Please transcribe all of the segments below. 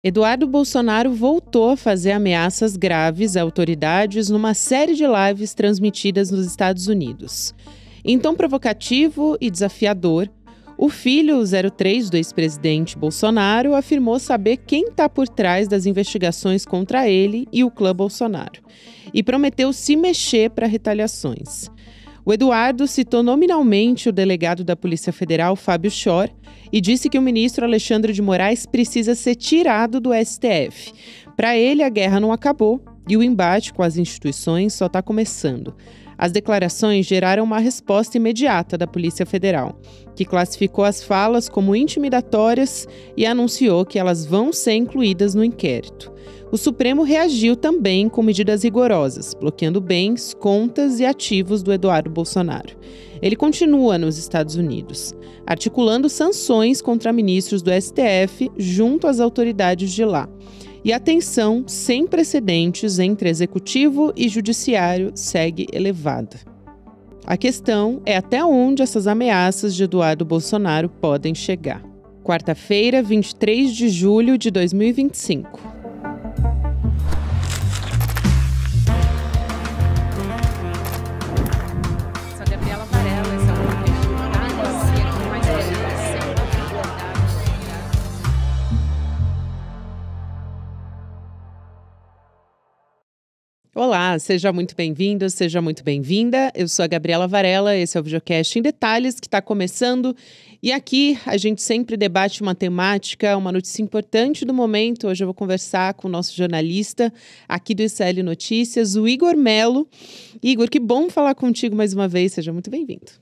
Eduardo Bolsonaro voltou a fazer ameaças graves a autoridades numa série de lives transmitidas nos Estados Unidos. Em tom provocativo e desafiador, o filho 03 do ex-presidente Bolsonaro afirmou saber quem está por trás das investigações contra ele e o clã Bolsonaro, e prometeu se mexer para retaliações. O Eduardo citou nominalmente o delegado da Polícia Federal, Fábio Chor, e disse que o ministro Alexandre de Moraes precisa ser tirado do STF. Para ele, a guerra não acabou e o embate com as instituições só está começando. As declarações geraram uma resposta imediata da Polícia Federal, que classificou as falas como intimidatórias e anunciou que elas vão ser incluídas no inquérito. O Supremo reagiu também com medidas rigorosas, bloqueando bens, contas e ativos do Eduardo Bolsonaro. Ele continua nos Estados Unidos, articulando sanções contra ministros do STF junto às autoridades de lá. E a tensão sem precedentes entre executivo e judiciário segue elevada. A questão é até onde essas ameaças de Eduardo Bolsonaro podem chegar. Quarta-feira, 23 de julho de 2025. Olá, seja muito bem-vindo, seja muito bem-vinda. Eu sou a Gabriela Varela, esse é o Videocast em Detalhes, que está começando. E aqui a gente sempre debate uma temática, uma notícia importante do momento. Hoje eu vou conversar com o nosso jornalista aqui do ICL Notícias, o Igor Melo. Igor, que bom falar contigo mais uma vez, seja muito bem-vindo.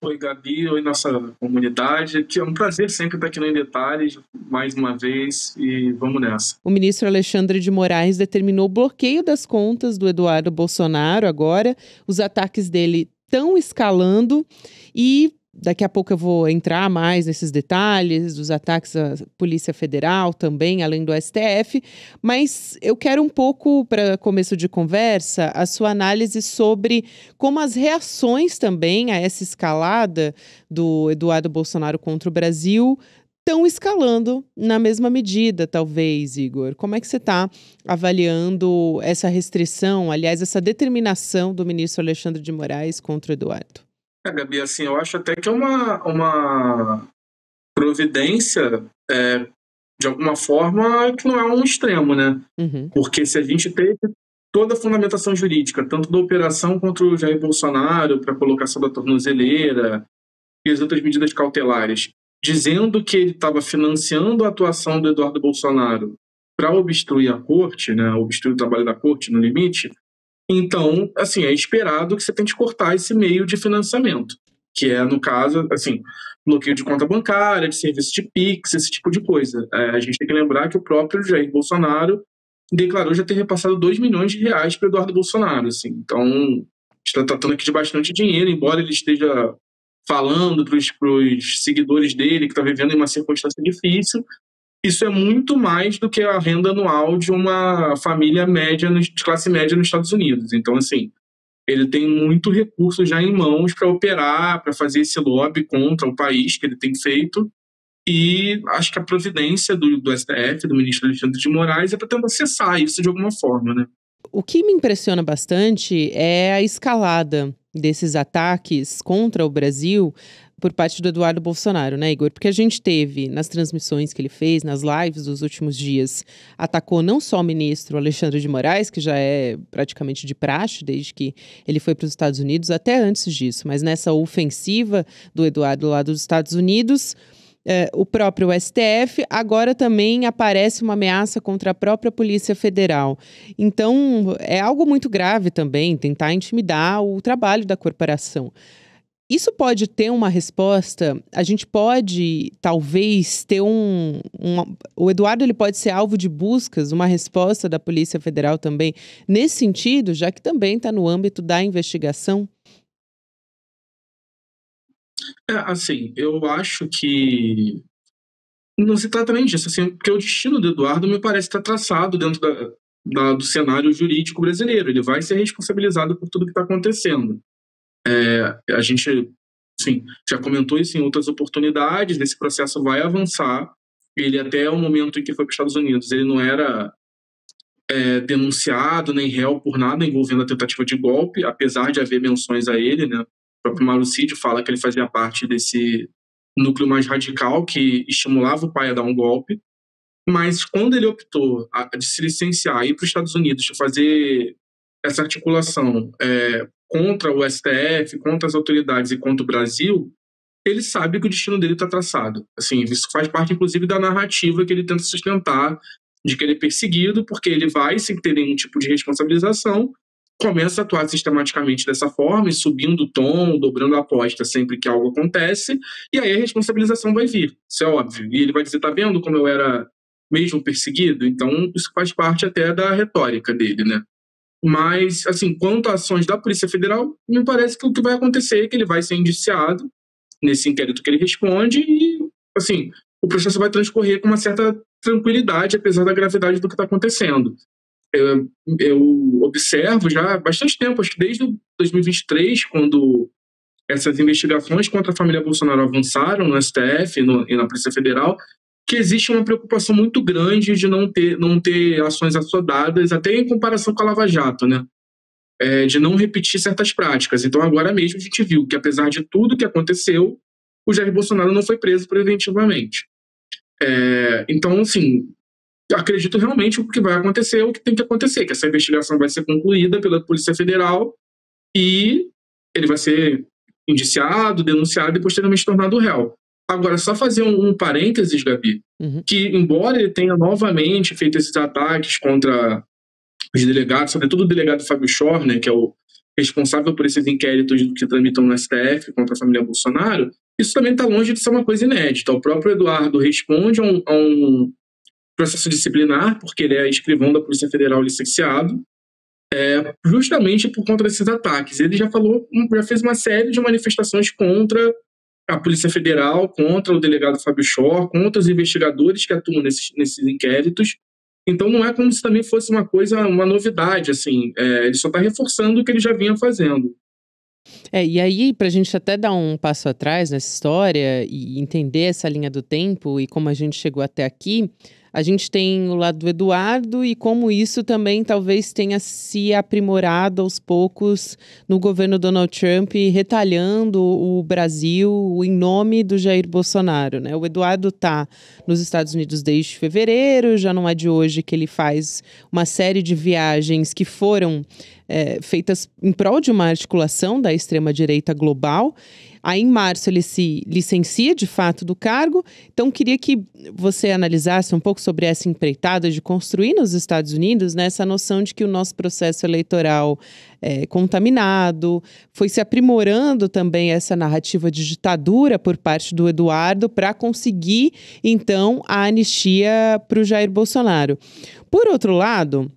Oi, Gabi, oi, nossa comunidade. É um prazer sempre estar aqui no Em Detalhes, mais uma vez, e vamos nessa. O ministro Alexandre de Moraes determinou o bloqueio das contas do Eduardo Bolsonaro agora. Os ataques dele estão escalando e daqui a pouco eu vou entrar mais nesses detalhes dos ataques à Polícia Federal também, além do STF, mas eu quero um pouco, para começo de conversa, a sua análise sobre como as reações também a essa escalada do Eduardo Bolsonaro contra o Brasil estão escalando na mesma medida, talvez, Igor. Como é que você está avaliando essa restrição, aliás, essa determinação do ministro Alexandre de Moraes contra o Eduardo? Gabi, assim, eu acho até que é uma providência, de alguma forma, que não é um extremo, né? Uhum. Porque se a gente tem toda a fundamentação jurídica, tanto da operação contra o Jair Bolsonaro, para a colocação da tornozeleira e as outras medidas cautelares, dizendo que ele estava financiando a atuação do Eduardo Bolsonaro para obstruir a corte, né, obstruir o trabalho da corte no limite, então, assim, é esperado que você tente cortar esse meio de financiamento, que é, no caso, assim, bloqueio de conta bancária, de serviço de Pix, esse tipo de coisa. A gente tem que lembrar que o próprio Jair Bolsonaro declarou já ter repassado R$2 milhões para Eduardo Bolsonaro, assim. Então, a gente está tratando aqui de bastante dinheiro, embora ele esteja falando para os seguidores dele que está vivendo em uma circunstância difícil. Isso é muito mais do que a renda anual de uma família média, de classe média nos Estados Unidos. Então, assim, ele tem muito recurso já em mãos para operar, para fazer esse lobby contra o país que ele tem feito. E acho que a providência do STF, do ministro Alexandre de Moraes, é para tentar cessar isso de alguma forma, né? O que me impressiona bastante é a escalada desses ataques contra o Brasil por parte do Eduardo Bolsonaro, né, Igor? Porque a gente teve, nas transmissões que ele fez, nas lives dos últimos dias, atacou não só o ministro Alexandre de Moraes, que já é praticamente de praxe desde que ele foi para os Estados Unidos, até antes disso, mas nessa ofensiva do Eduardo lá dos Estados Unidos, o próprio STF, agora também aparece uma ameaça contra a própria Polícia Federal. Então, é algo muito grave também tentar intimidar o trabalho da corporação. Isso pode ter uma resposta, a gente pode talvez ter o Eduardo ele pode ser alvo de buscas, uma resposta da Polícia Federal também, nesse sentido, já que também está no âmbito da investigação? Assim, eu acho que não se trata nem disso, assim, porque o destino do Eduardo me parece estar traçado dentro do cenário jurídico brasileiro. Ele vai ser responsabilizado por tudo que está acontecendo. A gente, assim, já comentou isso em outras oportunidades, esse processo vai avançar, Ele, até o momento em que foi para os Estados Unidos, ele não era denunciado nem réu por nada envolvendo a tentativa de golpe, apesar de haver menções a ele, né? O próprio Mauro Cid fala que ele fazia parte desse núcleo mais radical que estimulava o pai a dar um golpe. Mas quando ele optou de se licenciar, ir para os Estados Unidos, de fazer essa articulação contra o STF, contra as autoridades e contra o Brasil, ele sabe que o destino dele está traçado. Assim, isso faz parte, inclusive, da narrativa que ele tenta sustentar, de que ele é perseguido, porque ele vai, sem ter nenhum tipo de responsabilização, começa a atuar sistematicamente dessa forma, e subindo o tom, dobrando a aposta sempre que algo acontece, e aí a responsabilização vai vir, isso é óbvio. E ele vai dizer, tá vendo como eu era mesmo perseguido? Então, isso faz parte até da retórica dele, né? Mas, assim, quanto a ações da Polícia Federal, me parece que o que vai acontecer é que ele vai ser indiciado nesse inquérito que ele responde e, assim, o processo vai transcorrer com uma certa tranquilidade, apesar da gravidade do que está acontecendo. Eu observo já há bastante tempo, acho que desde 2023, quando essas investigações contra a família Bolsonaro avançaram no STF e na Polícia Federal, que existe uma preocupação muito grande de não ter ações assodadas, até em comparação com a Lava Jato, né? De não repetir certas práticas. Então, agora mesmo a gente viu que, apesar de tudo que aconteceu, o Jair Bolsonaro não foi preso preventivamente. Então, assim, acredito realmente que o que vai acontecer é o que tem que acontecer, que essa investigação vai ser concluída pela Polícia Federal e ele vai ser indiciado, denunciado e posteriormente tornado réu. Agora, só fazer um parênteses, Gabi, que embora ele tenha novamente feito esses ataques contra os delegados, sobretudo o delegado Fábio Schor, né, que é o responsável por esses inquéritos que tramitam no STF contra a família Bolsonaro, isso também está longe de ser uma coisa inédita. O próprio Eduardo responde a um processo disciplinar, porque ele é escrivão da Polícia Federal licenciado, justamente por conta desses ataques. Ele já fez uma série de manifestações contra a Polícia Federal, contra o delegado Fábio Schor, contra os investigadores que atuam nesses inquéritos. Então não é como se também fosse uma novidade, assim, ele só está reforçando o que ele já vinha fazendo. E aí, para a gente até dar um passo atrás nessa história e entender essa linha do tempo e como a gente chegou até aqui, a gente tem o lado do Eduardo e como isso também talvez tenha se aprimorado aos poucos no governo Donald Trump, retalhando o Brasil em nome do Jair Bolsonaro, né? O Eduardo está nos Estados Unidos desde fevereiro, já não é de hoje que ele faz uma série de viagens que foram feitas em prol de uma articulação da extrema-direita global. Aí, em março, ele se licencia, de fato, do cargo. Então, queria que você analisasse um pouco sobre essa empreitada de construir nos Estados Unidos, né, essa noção de que o nosso processo eleitoral é contaminado. Foi se aprimorando também essa narrativa de ditadura por parte do Eduardo para conseguir, então, a anistia para o Jair Bolsonaro. Por outro lado,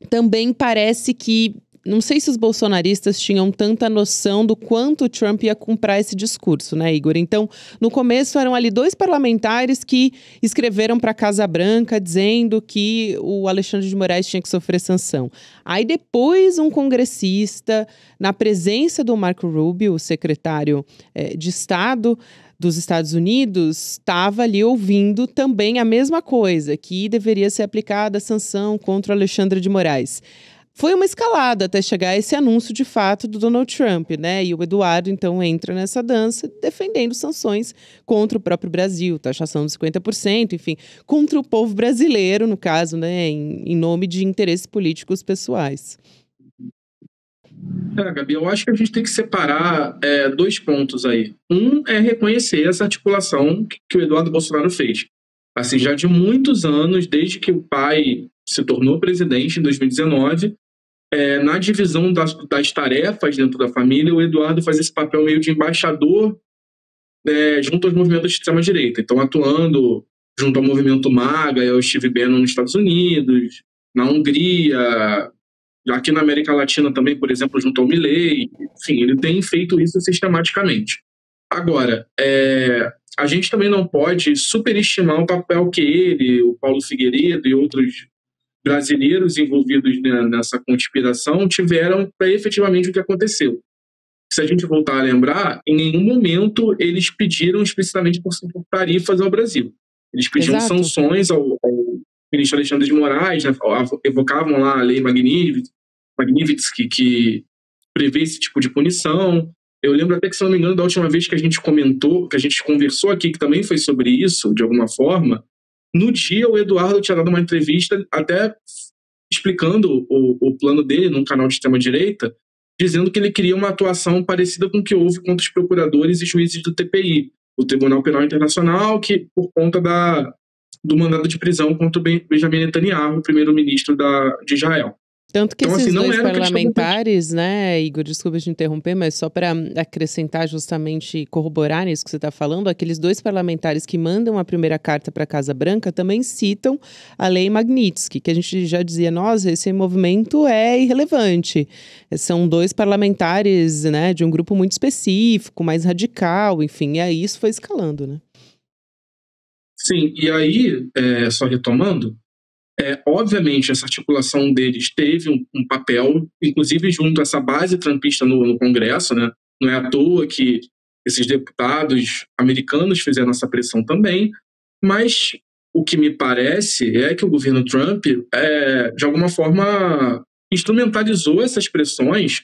também parece que, não sei se os bolsonaristas tinham tanta noção do quanto o Trump ia comprar esse discurso, né, Igor? Então, no começo eram ali 2 parlamentares que escreveram para a Casa Branca dizendo que o Alexandre de Moraes tinha que sofrer sanção. Aí depois um congressista, na presença do Marco Rubio, o secretário de Estado dos Estados Unidos, estava ali ouvindo também a mesma coisa, que deveria ser aplicada a sanção contra o Alexandre de Moraes. Foi uma escalada até chegar a esse anúncio de fato do Donald Trump, né? E o Eduardo, então, entra nessa dança defendendo sanções contra o próprio Brasil, taxação de 50%, enfim, contra o povo brasileiro, no caso, né? Em nome de interesses políticos pessoais. Gabi, eu acho que a gente tem que separar 2 pontos aí. Um é reconhecer essa articulação que o Eduardo Bolsonaro fez. Assim, já de muitos anos, desde que o pai se tornou presidente em 2019, na divisão das tarefas dentro da família, o Eduardo faz esse papel meio de embaixador junto aos movimentos de extrema-direita. Então, atuando junto ao movimento MAGA e ao Steve Bannon nos Estados Unidos, na Hungria, aqui na América Latina também, por exemplo, junto ao Milei. Enfim, ele tem feito isso sistematicamente. Agora, a gente também não pode superestimar o papel que ele, o Paulo Figueiredo e outros brasileiros envolvidos nessa conspiração tiveram para efetivamente o que aconteceu. Se a gente voltar a lembrar, em nenhum momento eles pediram explicitamente por tarifas ao Brasil. Eles pediam Exato. sanções ao ministro Alexandre de Moraes, né? Evocavam lá a lei Magnitsky, que prevê esse tipo de punição. Eu lembro até que, se não me engano, da última vez que a gente comentou, que a gente conversou aqui, que também foi sobre isso, de alguma forma, no dia o Eduardo tinha dado uma entrevista até explicando o plano dele num canal de extrema-direita, dizendo que ele queria uma atuação parecida com o que houve contra os procuradores e juízes do TPI, o Tribunal Penal Internacional, que, por conta do mandado de prisão contra o Benjamin Netanyahu, primeiro-ministro de Israel. Tanto que Então, assim, esses não dois era o que eles estavam pedindo. parlamentares, né, Igor, desculpa te interromper, mas só para acrescentar, justamente corroborar nisso que você está falando, aqueles dois parlamentares que mandam a primeira carta para a Casa Branca também citam a lei Magnitsky, que a gente já dizia, nossa, esse movimento é irrelevante. São dois parlamentares, né, de um grupo muito específico, mais radical, enfim, e aí isso foi escalando, né? Sim, e aí, só retomando, obviamente essa articulação deles teve um papel, inclusive junto a essa base trumpista no Congresso, né? Não é à toa que esses deputados americanos fizeram essa pressão também, mas o que me parece é que o governo Trump, de alguma forma, instrumentalizou essas pressões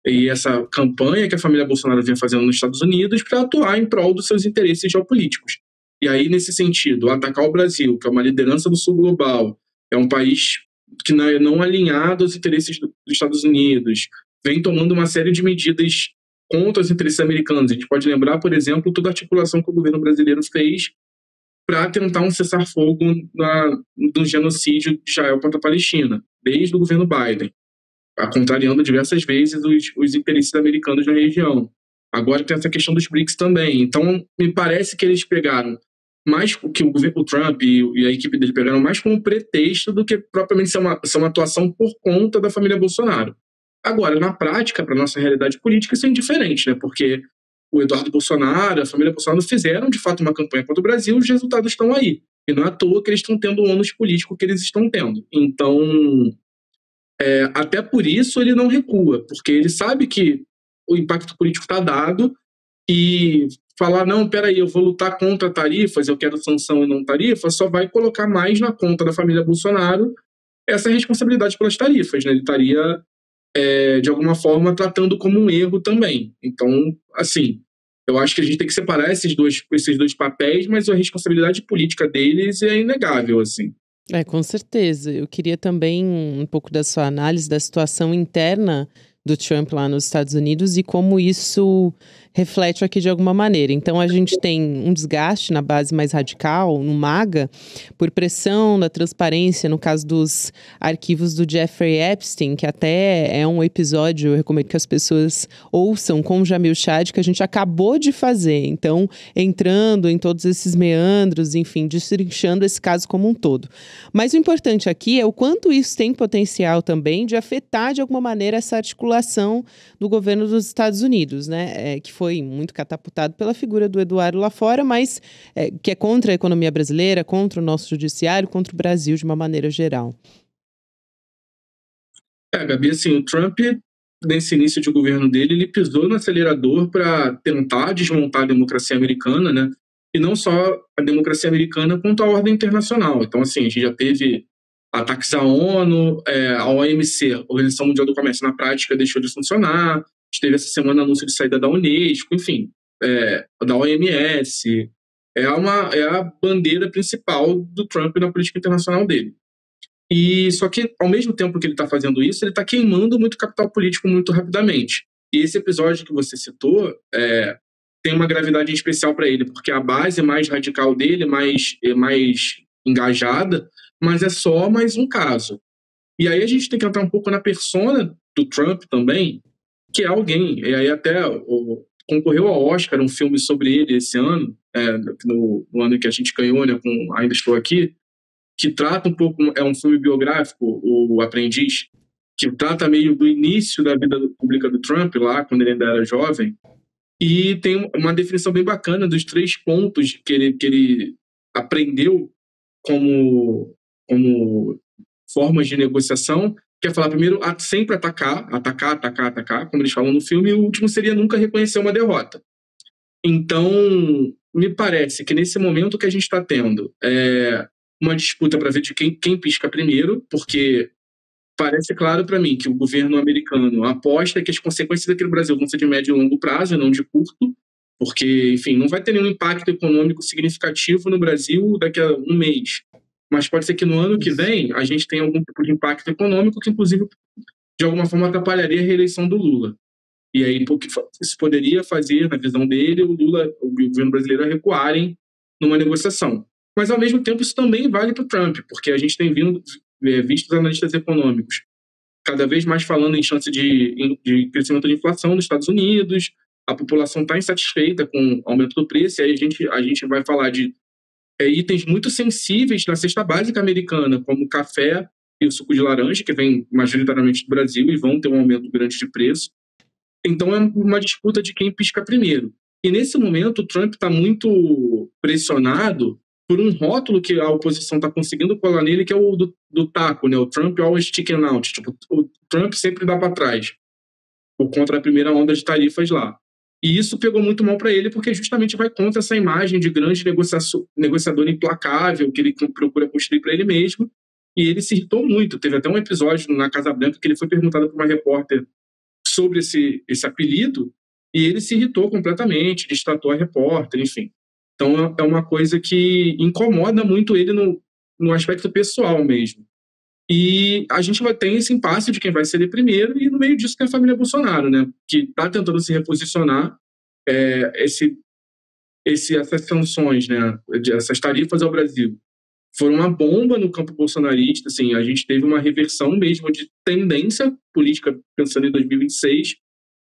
e essa campanha que a família Bolsonaro vinha fazendo nos Estados Unidos para atuar em prol dos seus interesses geopolíticos. E aí, nesse sentido, atacar o Brasil, que é uma liderança do sul global, é um país que não é não alinhado aos interesses dos Estados Unidos, vem tomando uma série de medidas contra os interesses americanos. A gente pode lembrar, por exemplo, toda a articulação que o governo brasileiro fez para tentar um cessar-fogo no genocídio de Israel contra a Palestina, desde o governo Biden, contrariando diversas vezes os interesses americanos na região. Agora tem essa questão dos BRICS também. Então, me parece que eles pegaram mais que o governo Trump e a equipe dele pegaram mais como pretexto do que propriamente ser uma atuação por conta da família Bolsonaro. Agora, na prática, para a nossa realidade política, isso é indiferente, né? Porque o Eduardo Bolsonaro, a família Bolsonaro fizeram, de fato, uma campanha contra o Brasil e os resultados estão aí. E não é à toa que eles estão tendo o ônus político que eles estão tendo. Então, até por isso ele não recua, porque ele sabe que o impacto político está dado e falar, não, peraí, eu vou lutar contra tarifas, eu quero sanção e não tarifa, só vai colocar mais na conta da família Bolsonaro essa responsabilidade pelas tarifas, né? Ele estaria, de alguma forma, tratando como um erro também. Então, assim, eu acho que a gente tem que separar esses dois papéis, mas a responsabilidade política deles é inegável, assim. Com certeza. Eu queria também um pouco da sua análise da situação interna do Trump lá nos Estados Unidos e como isso reflete aqui de alguma maneira. Então, a gente tem um desgaste na base mais radical, no MAGA, por pressão da transparência, no caso dos arquivos do Jeffrey Epstein, que até é um episódio, eu recomendo que as pessoas ouçam com o Jamil Chad, que a gente acabou de fazer. Então, entrando em todos esses meandros, enfim, destrinchando esse caso como um todo. Mas o importante aqui é o quanto isso tem potencial também de afetar de alguma maneira essa articulação do governo dos Estados Unidos, né? Que foi muito catapultado pela figura do Eduardo lá fora, mas que é contra a economia brasileira, contra o nosso judiciário, contra o Brasil de uma maneira geral. Gabi, assim, o Trump, nesse início de governo dele, ele pisou no acelerador para tentar desmontar a democracia americana, né? E não só a democracia americana, quanto a ordem internacional. Então, assim, a gente já teve ataques à ONU, a OMC, a Organização Mundial do Comércio, na prática deixou de funcionar. A gente teve essa semana anúncio de saída da Unesco, enfim, da OMS. É a bandeira principal do Trump na política internacional dele. E só que, ao mesmo tempo que ele está fazendo isso, ele está queimando muito capital político muito rapidamente. E esse episódio que você citou tem uma gravidade especial para ele, porque a base mais radical dele, mais engajada, mas é só mais um caso. E aí a gente tem que entrar um pouco na persona do Trump também, que é alguém, e aí até concorreu ao Oscar um filme sobre ele esse ano, no ano em que a gente ganhou, né, com Ainda Estou Aqui, que trata um pouco, é um filme biográfico, O Aprendiz, que trata meio do início da vida pública do Trump, lá, quando ele ainda era jovem, e tem uma definição bem bacana dos 3 pontos que ele aprendeu como formas de negociação, que é falar primeiro, sempre atacar, como eles falam no filme, e o último seria nunca reconhecer uma derrota. Então, me parece que nesse momento que a gente está tendo uma disputa para ver de quem pisca primeiro, porque parece claro para mim que o governo americano aposta que as consequências aqui no Brasil vão ser de médio e longo prazo, e não de curto, porque, enfim, não vai ter nenhum impacto econômico significativo no Brasil daqui a um mês. Mas pode ser que no ano que vem a gente tenha algum tipo de impacto econômico que, inclusive, de alguma forma atrapalharia a reeleição do Lula. E aí, porque isso poderia fazer, na visão dele, o governo brasileiro, a recuarem numa negociação. Mas, ao mesmo tempo, isso também vale para o Trump, porque a gente tem visto os analistas econômicos cada vez mais falando em chance de crescimento de inflação nos Estados Unidos, a população está insatisfeita com o aumento do preço, e aí a gente vai falar de itens muito sensíveis na cesta básica americana, como o café e o suco de laranja, que vem majoritariamente do Brasil e vão ter um aumento grande de preço. Então é uma disputa de quem pisca primeiro. E nesse momento o Trump está muito pressionado por um rótulo que a oposição está conseguindo colar nele, que é o do taco, né? O Trump always chicken out. Tipo, o Trump sempre dá para trás, por conta da primeira onda de tarifas lá. E isso pegou muito mal para ele, porque justamente vai contra essa imagem de grande negociador implacável que ele procura construir para ele mesmo. E ele se irritou muito. Teve até um episódio na Casa Branca que ele foi perguntado por uma repórter sobre esse apelido, e ele se irritou completamente, destratou a repórter, enfim. Então é uma coisa que incomoda muito ele no aspecto pessoal mesmo. E a gente vai ter esse impasse de quem vai ser primeiro, e no meio disso tem a família Bolsonaro, né, que está tentando se reposicionar. Essas sanções, né, essas tarifas ao Brasil, foram uma bomba no campo bolsonarista. Assim, a gente teve uma reversão mesmo de tendência política pensando em 2026,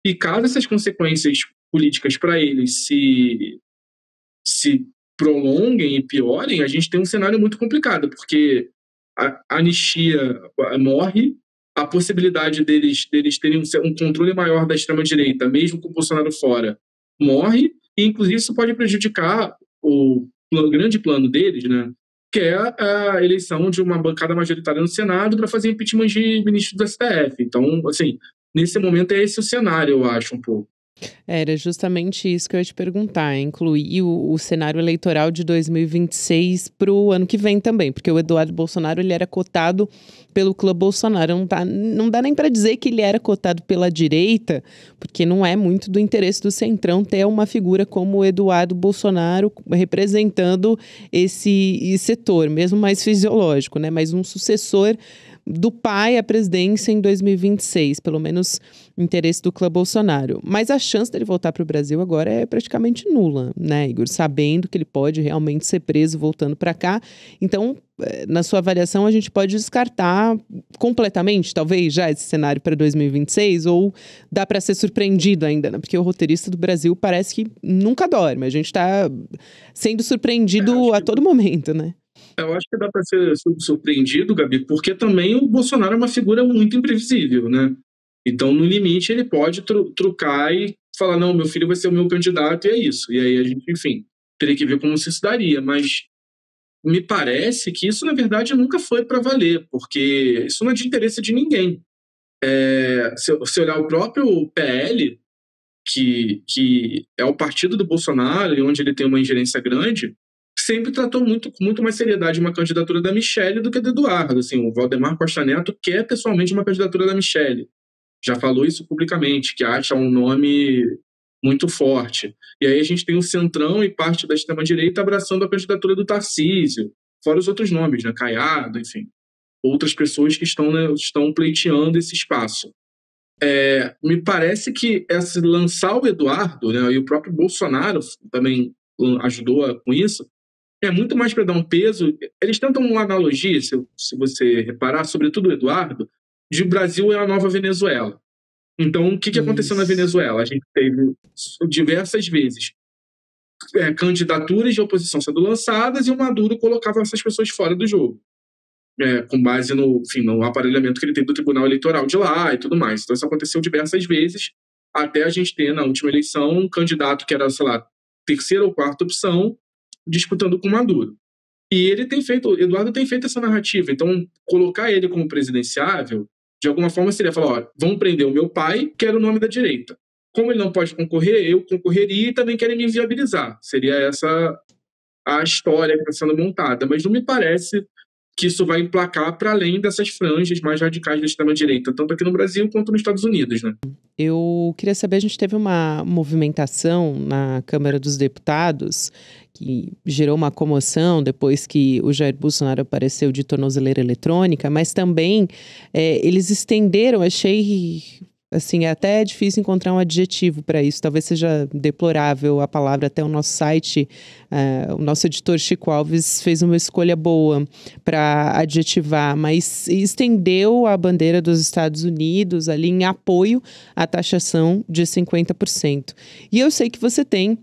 e caso essas consequências políticas para eles se prolonguem e piorem, a gente tem um cenário muito complicado, porque a anistia morre, a possibilidade deles terem um controle maior da extrema-direita, mesmo com o Bolsonaro fora, morre, e inclusive isso pode prejudicar o grande plano deles, né, que é a eleição de uma bancada majoritária no Senado para fazer impeachment de ministros do STF. Então, assim, nesse momento é esse o cenário, eu acho, um pouco. Era justamente isso que eu ia te perguntar, incluir o cenário eleitoral de 2026 para o ano que vem também, porque o Eduardo Bolsonaro ele era cotado pelo Clã Bolsonaro, não dá nem para dizer que ele era cotado pela direita, porque não é muito do interesse do Centrão ter uma figura como o Eduardo Bolsonaro representando esse setor, mesmo mais fisiológico, né? Mas um sucessor do pai à presidência em 2026, pelo menos interesse do clã Bolsonaro. Mas a chance dele voltar para o Brasil agora é praticamente nula, né, Igor? Sabendo que ele pode realmente ser preso voltando para cá. Então, na sua avaliação, a gente pode descartar completamente, talvez, já esse cenário para 2026? Ou dá para ser surpreendido ainda, né? Porque o roteirista do Brasil parece que nunca dorme. A gente está sendo surpreendido a todo momento, né? Eu acho que dá para ser surpreendido, Gabi, porque também o Bolsonaro é uma figura muito imprevisível, né? Então, no limite, ele pode trucar e falar, não, meu filho vai ser o meu candidato, e é isso. E aí a gente, enfim, teria que ver como se isso daria. Mas me parece que isso, na verdade, nunca foi para valer, porque isso não é de interesse de ninguém. Se olhar o próprio PL, que é o partido do Bolsonaro e onde ele tem uma ingerência grande, sempre tratou com muito mais seriedade uma candidatura da Michelle do que do Eduardo. Assim, o Valdemar Costa Neto quer pessoalmente uma candidatura da Michelle. Já falou isso publicamente, que acha um nome muito forte. E aí a gente tem o Centrão e parte da extrema-direita abraçando a candidatura do Tarcísio, fora os outros nomes, né? Caiado, enfim. Outras pessoas que estão pleiteando esse espaço. Me parece que lançar o Eduardo, né, e o próprio Bolsonaro também ajudou com isso, é muito mais para dar um peso. Eles tentam uma analogia, se você reparar, sobretudo o Eduardo, de Brasil é a nova Venezuela. Então, o que aconteceu na Venezuela? A gente teve diversas vezes candidaturas de oposição sendo lançadas e o Maduro colocava essas pessoas fora do jogo, com base no aparelhamento que ele tem do Tribunal Eleitoral de lá e tudo mais. Então, isso aconteceu diversas vezes, até a gente ter, na última eleição, um candidato que era, sei lá, terceira ou quarta opção, disputando com Maduro. E o Eduardo tem feito essa narrativa. Então, colocar ele como presidenciável, de alguma forma, seria falar, vamos prender o meu pai, que era o nome da direita. como ele não pode concorrer, eu concorreria e também querem me inviabilizar. Seria essa a história que está sendo montada. Mas não me parece que isso vai emplacar para além dessas franjas mais radicais da extrema-direita, tanto aqui no Brasil quanto nos Estados Unidos, né? Eu queria saber, a gente teve uma movimentação na Câmara dos Deputados que gerou uma comoção depois que o Jair Bolsonaro apareceu de tornozeleira eletrônica, mas também eles estenderam, achei assim, é até difícil encontrar um adjetivo para isso, talvez seja deplorável a palavra, até o nosso site, o nosso editor Chico Alves fez uma escolha boa para adjetivar, mas estendeu a bandeira dos Estados Unidos ali em apoio à taxação de 50%. E eu sei que você tem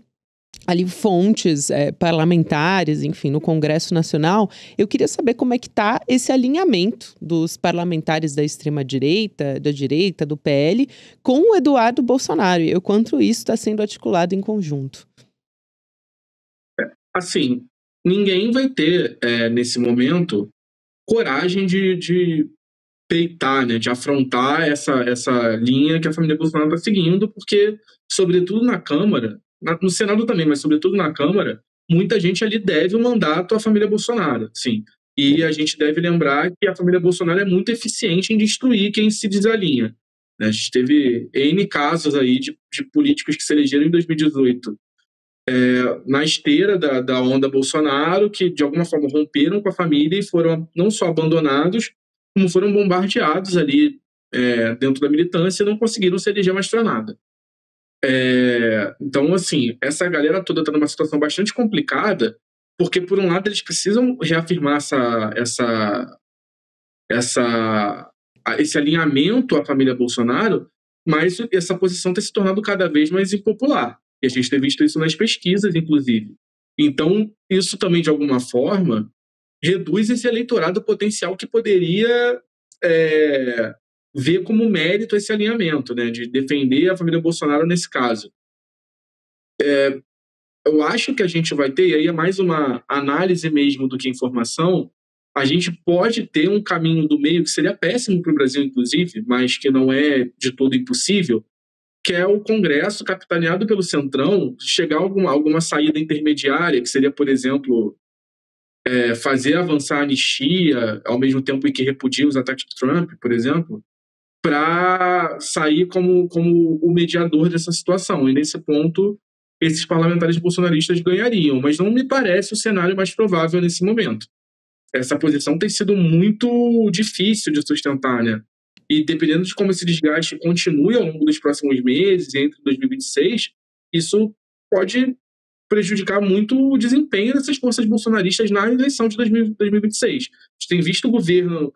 ali fontes parlamentares, enfim, no Congresso Nacional. Eu queria saber como é que está esse alinhamento dos parlamentares da extrema-direita, da direita, do PL, com o Eduardo Bolsonaro, e o quanto isso está sendo articulado em conjunto. Assim, ninguém vai ter, nesse momento, coragem de peitar, né, de afrontar essa linha que a família Bolsonaro está seguindo, porque, sobretudo na Câmara, no Senado também, mas sobretudo na Câmara, muita gente ali deve o mandato à família Bolsonaro, sim. E a gente deve lembrar que a família Bolsonaro é muito eficiente em destruir quem se desalinha. A gente teve N casos aí de políticos que se elegeram em 2018 na esteira da onda Bolsonaro, que de alguma forma romperam com a família e foram não só abandonados, como foram bombardeados ali dentro da militância e não conseguiram se eleger mais para nada. Então, assim, essa galera toda está numa situação bastante complicada, porque, por um lado, eles precisam reafirmar esse alinhamento à família Bolsonaro, mas essa posição tem se tornado cada vez mais impopular. E a gente tem visto isso nas pesquisas, inclusive. Então, isso também, de alguma forma, reduz esse eleitorado potencial que poderia ver como mérito esse alinhamento, né, de defender a família Bolsonaro nesse caso. Eu acho que a gente vai ter, e aí é mais uma análise mesmo do que informação, a gente pode ter um caminho do meio que seria péssimo para o Brasil, inclusive, mas que não é de todo impossível, que é o Congresso, capitaneado pelo Centrão, chegar a alguma saída intermediária, que seria, por exemplo, fazer avançar a anistia, ao mesmo tempo em que repudia os ataques de Trump, por exemplo, para sair como o mediador dessa situação. E, nesse ponto, esses parlamentares bolsonaristas ganhariam, mas não me parece o cenário mais provável nesse momento. Essa posição tem sido muito difícil de sustentar, né? E dependendo de como esse desgaste continue ao longo dos próximos meses, entre 2026, isso pode prejudicar muito o desempenho dessas forças bolsonaristas na eleição de 2026. A gente tem visto o governo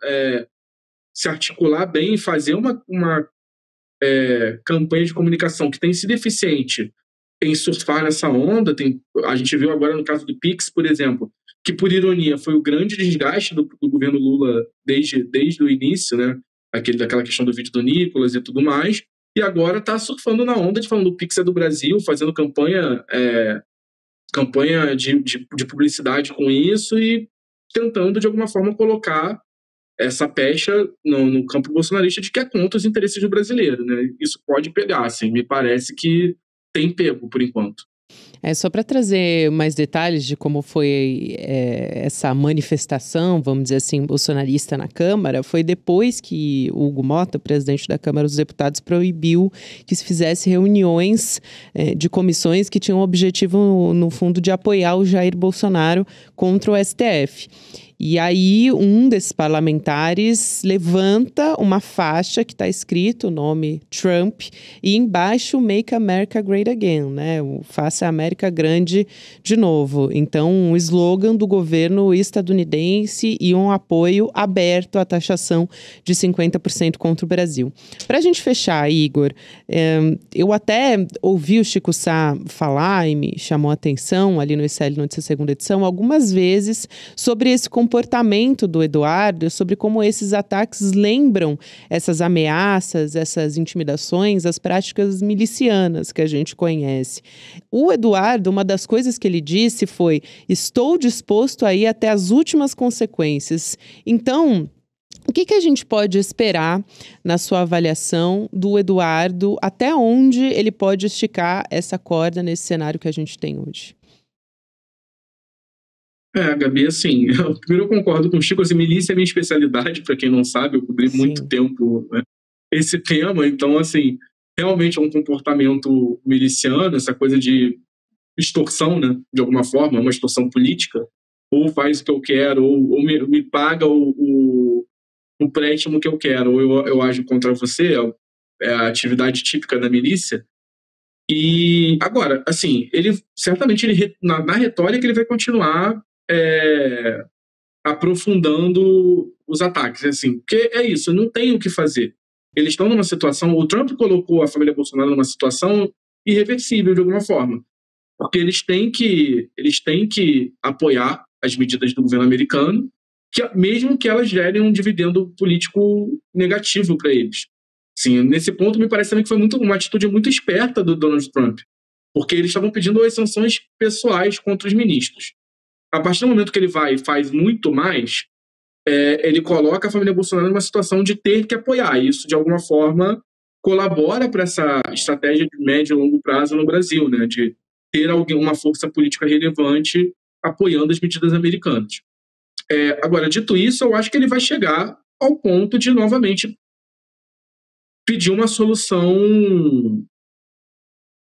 se articular bem, fazer uma campanha de comunicação que tem sido eficiente em surfar nessa onda. A gente viu agora no caso do Pix, por exemplo, que, por ironia, foi o grande desgaste do governo Lula desde o início, né? Daquela questão do vídeo do Nicolas e tudo mais, e agora está surfando na onda de falando o Pix é do Brasil, fazendo campanha de publicidade com isso e tentando, de alguma forma, colocar essa pecha no campo bolsonarista de que é contra os interesses do brasileiro, né? Isso pode pegar, assim, me parece que tem pego, por enquanto. Só para trazer mais detalhes de como foi essa manifestação, vamos dizer assim, bolsonarista na Câmara, foi depois que o Hugo Mota, presidente da Câmara dos Deputados, proibiu que se fizesse reuniões de comissões que tinham o objetivo, no fundo, de apoiar o Jair Bolsonaro contra o STF. E aí, um desses parlamentares levanta uma faixa que está escrito o nome Trump e embaixo Make America Great Again, né? Faça a América grande de novo. Então, um slogan do governo estadunidense e um apoio aberto à taxação de 50% contra o Brasil. Para a gente fechar, Igor, eu até ouvi o Chico Sá falar e me chamou a atenção ali no ICL Notícias segunda edição algumas vezes sobre esse comportamento do Eduardo, sobre como esses ataques lembram essas ameaças, essas intimidações, as práticas milicianas que a gente conhece. O Eduardo, uma das coisas que ele disse foi: estou disposto a ir até as últimas consequências. Então, O que a gente pode esperar, na sua avaliação, do Eduardo? Até onde ele pode esticar essa corda nesse cenário que a gente tem hoje? Gabi, assim, primeiro eu concordo com o Chico, assim, milícia é minha especialidade, para quem não sabe, eu cobri muito tempo, né, esse tema, então, assim, realmente é um comportamento miliciano, essa coisa de extorsão, né, de alguma forma, uma extorsão política, ou faz o que eu quero, ou me paga o empréstimo que eu quero, ou eu ajo contra você, é a atividade típica da milícia. E agora, assim, certamente na retórica ele vai continuar aprofundando os ataques, assim, porque é isso, não tem o que fazer. Eles estão numa situação, o Trump colocou a família Bolsonaro numa situação irreversível de alguma forma, porque eles têm que apoiar as medidas do governo americano, mesmo que elas gerem um dividendo político negativo para eles. Sim, nesse ponto me parece também que foi uma atitude muito esperta do Donald Trump, porque eles estavam pedindo as sanções pessoais contra os ministros. A partir do momento que ele vai e faz muito mais, ele coloca a família Bolsonaro numa situação de ter que apoiar. E isso, de alguma forma, colabora para essa estratégia de médio e longo prazo no Brasil, né, de ter uma força política relevante apoiando as medidas americanas. Agora, dito isso, eu acho que ele vai chegar ao ponto de, novamente, pedir uma solução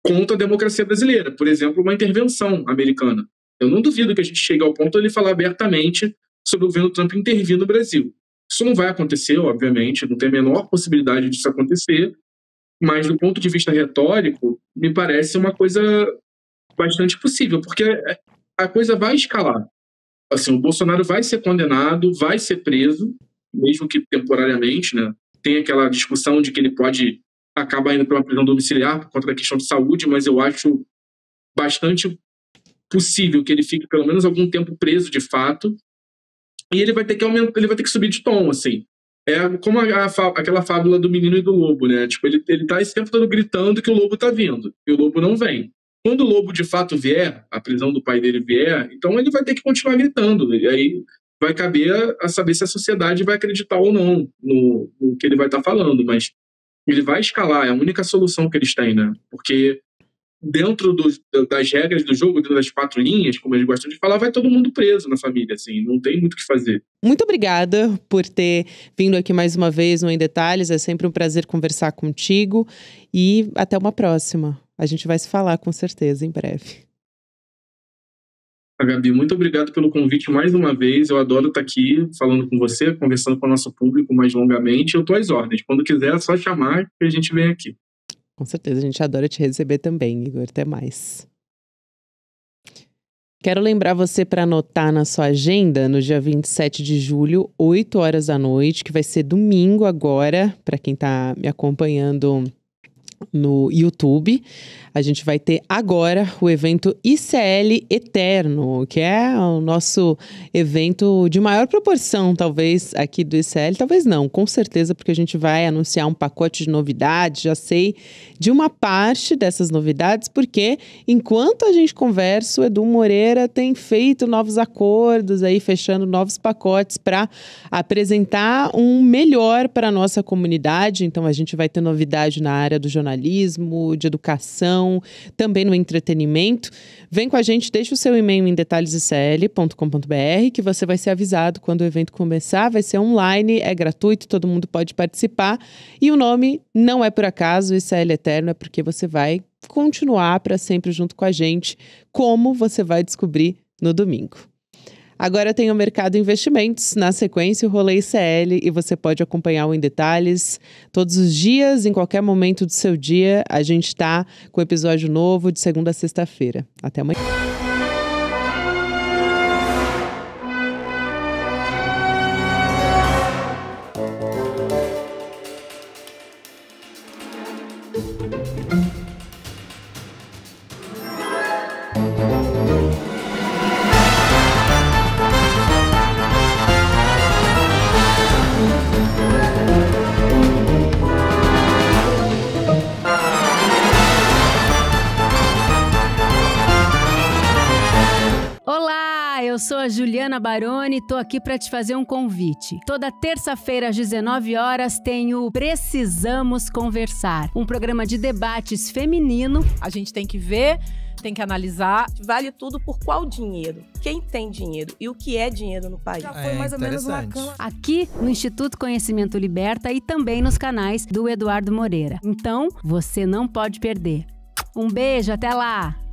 contra a democracia brasileira. Por exemplo, uma intervenção americana. Eu não duvido que a gente chegue ao ponto de ele falar abertamente sobre o governo Trump intervir no Brasil. Isso não vai acontecer, obviamente, não tem a menor possibilidade disso acontecer, mas do ponto de vista retórico, me parece uma coisa bastante possível, porque a coisa vai escalar. Assim, o Bolsonaro vai ser condenado, vai ser preso, mesmo que temporariamente, né? Tem aquela discussão de que ele pode acabar indo para uma prisão domiciliar por conta da questão de saúde, mas eu acho bastante possível que ele fique pelo menos algum tempo preso de fato, e ele vai ter que subir de tom, assim. É como aquela fábula do menino e do lobo, né? Tipo, ele tá esse tempo todo gritando que o lobo tá vindo, e o lobo não vem. Quando o lobo de fato vier, a prisão do pai dele vier, então ele vai ter que continuar gritando, e aí vai caber a saber se a sociedade vai acreditar ou não no que ele vai estar falando, mas ele vai escalar, é a única solução que eles têm, né? Porque dentro das regras do jogo, dentro das 4 linhas, como eles gostam de falar, vai todo mundo preso na família, assim, não tem muito o que fazer. Muito obrigada por ter vindo aqui mais uma vez no Em Detalhes, é sempre um prazer conversar contigo e até uma próxima. A gente vai se falar com certeza em breve. Gabi, muito obrigado pelo convite mais uma vez, eu adoro estar aqui falando com você, conversando com o nosso público mais longamente, eu estou às ordens, quando quiser é só chamar que a gente vem aqui. Com certeza, a gente adora te receber também, Igor. Até mais. Quero lembrar você para anotar na sua agenda, no dia 27 de julho, 8 horas da noite, que vai ser domingo agora, para quem está me acompanhando no YouTube. A gente vai ter agora o evento ICL Eterno, que é o nosso evento de maior proporção, talvez, aqui do ICL. Talvez não, com certeza, porque a gente vai anunciar um pacote de novidades. Já sei de uma parte dessas novidades, porque enquanto a gente conversa, o Edu Moreira tem feito novos acordos, aí fechando novos pacotes para apresentar um melhor para a nossa comunidade. Então, a gente vai ter novidade na área do jornalismo, de educação, também no entretenimento. Vem com a gente, deixa o seu e-mail em detalhesicl.com.br que você vai ser avisado quando o evento começar. Vai ser online, é gratuito, todo mundo pode participar. E o nome não é por acaso, ICL Eterno, é porque você vai continuar para sempre junto com a gente, como você vai descobrir no domingo. Agora tem o Mercado Investimentos, na sequência o Rolê ICL, e você pode acompanhar o Em Detalhes todos os dias, em qualquer momento do seu dia. A gente está com episódio novo de segunda a sexta-feira. Até amanhã. Olá, eu sou a Juliana Baroni e tô aqui para te fazer um convite. Toda terça-feira às 19 horas tem o Precisamos Conversar, um programa de debates feminino. A gente tem que ver, tem que analisar. Vale tudo por qual dinheiro? Quem tem dinheiro e o que é dinheiro no país? Já foi mais ou menos uma cama. Aqui no Instituto Conhecimento Liberta e também nos canais do Eduardo Moreira. Então, você não pode perder. Um beijo, até lá!